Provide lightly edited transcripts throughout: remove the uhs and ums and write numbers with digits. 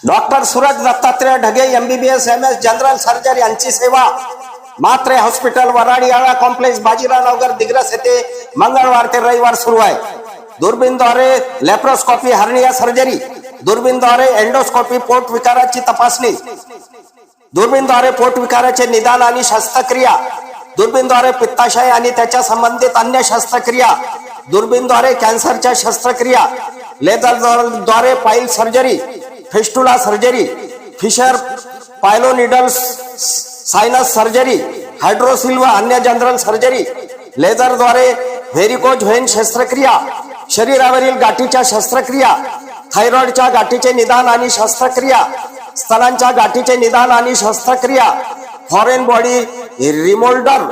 Doctor Suraj Dattatray Dhage MBBS MS general surgery यांची सेवा मात्रे hospital वराडी आळा कॉम्प्लेक्स बाजीराव नगर दिग्रस येथे मंगळवार ते रविवार सुरू आहे। दुर्बीणद्वारे लॅप्रोस्कोपी हर्निया सर्जरी, दुर्बीणद्वारे एंडोस्कोपी पोट विकाराची तपासणी, दुर्बीणद्वारे पोट विकाराचे निदान आणि शस्त्रक्रिया, दुर्बीणद्वारे पित्ताशय आणि त्याच्या संबंधित अन्य शस्त्रक्रिया, दुर्बीणद्वारे कॅन्सरच्या शस्त्रक्रिया, लेझरद्वारे pile surgery, fistula surgery, fissure pilonidals sinus surgery, hydrocele व अन्य जनरल सर्जरी, लेझरद्वारे व्हेरिकोज व्हेन शस्त्रक्रिया, शरीरावरील गाठीच्या शस्त्रक्रिया, थायरॉइडच्या गाठीचे निदान आणि शस्त्रक्रिया, स्तनांच्या गाठीचे निदान आणि शस्त्रक्रिया, फॉरेन बॉडी रिमोल्डर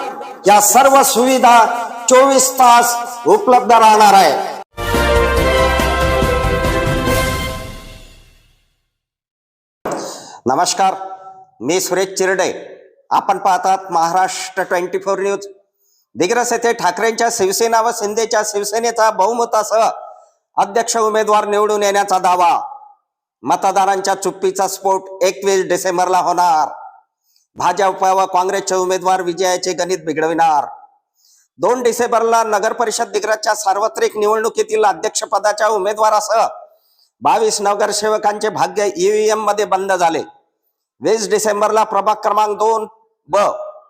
या सर्व सुविधा 24 तास उपलब्ध राहणार आहे। नमस्कार, मी सुरेश चिरडे। आपण पाहतात महाराष्ट्र 24 न्यूज। दिग्रस येथे ठाकरेंच्या शिवसेना व शिंदेच्या शिवसेनेचा बहुमतासह अध्यक्ष उमेदवार निवडून येण्याचा दावा। मतदारांच्या चुप्पीचा स्फोट 21 डिसेंबरला होणार। भाजप व काँग्रेसचे उमेदवार विजयाचे गणित बिघडविणार। 2 डिसेंबरला नगर परिषद दिग्रसच्या सार्वत्रिक निवडणुकीतील अध्यक्षपदाच्या उमेदवारासह 22 नगरसेवकांचे भाग्य EVM मध्ये बंद झाले। 20 डिसेंबरला प्रभाग क्रमांक 2B,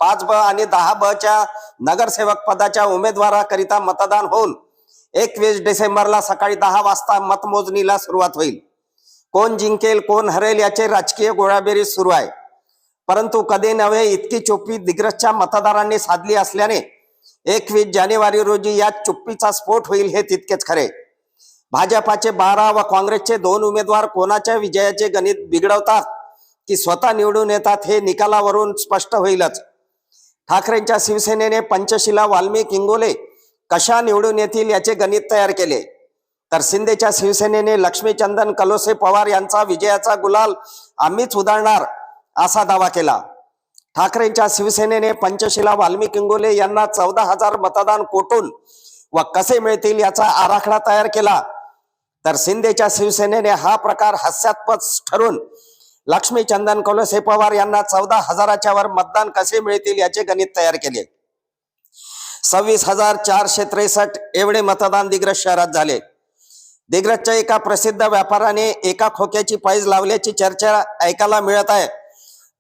5B आणि 10B च्या नगरसेवक पदाच्या उमेदवाराकरिता मतदान होऊन 21 डिसेंबरला सकाळी 10 वाजता मतमोजणीला सुरुवात होईल। कोण जिंकेल कोण हरेल याचे राजकीय गोळाबेरीज सुरू आहे, परंतु कधी नव्हे इतकी चुप्पी दिग्रसच्या मतदारांनी साधली असल्याने 21 जानेवारी रोजी या चुप्पीचा स्फोट होईल हे तितकेच खरे। भाजपाचे 12 व काँग्रेसचे 2 उमेदवार कोणाच्या विजयाचे गणित बिघडवतात की स्वतः निवडून येतात हे निकालावरून स्पष्ट होईलच। ठाकरेंच्या शिवसेनेने पंचशिला, वाल्मिक, इंगोले कशा निवडून येतील याचे गणित तयार केले, तर शिंदेच्या शिवसेनेने लक्ष्मीचंदन कलोसे पवार यांचा विजयाचा गुलाल आम्हीच उधळणार असा दावा केला। ठाकरेंच्या शिवसेनेने पंचशिला, वाल्मिक, इंगोले यांना 14,000 मतदान कोठून व कसे मिळतील याचा आराखडा तयार केला, तर शिंदेच्या शिवसेनेने हा प्रकार हास्यास्पद ठरून लक्ष्मीचंदन कलोसे पवार यांना 14,000च्या वर मतदान कसे मिळतील याचे गणित तयार केले। 26,463 एवढे मतदान दिग्रस शहरात झाले। दिग्रसच्या एका प्रसिद्ध व्यापाऱ्याने एका खोक्याची पैज लावल्याची चर्चा ऐकायला मिळत आहे,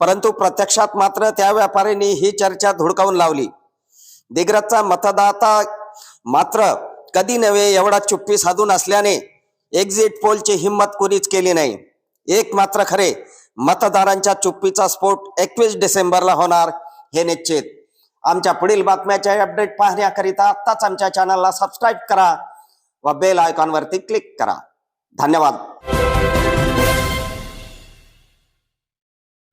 परंतु प्रत्यक्षात मात्र त्या व्यापाऱ्यांनी ही चर्चा धुडकावून लावली। दिग्रसचा मतदाता मात्र कधी नव्हे एवढा चुप्पी साधून असल्याने एक्झिट पोलची हिंमत कोणीच केली नाही। एक मात्र खरे, मतदारांच्या चुप्पीचा स्फोट 21 डिसेंबरला होणार हे निश्चित। आमच्या पुढील बातम्याचे अपडेट पाहण्याकरिता आत्ताच आमच्या चॅनलला सबस्क्राईब करा व बेल आयकॉनवरती क्लिक करा। धन्यवाद।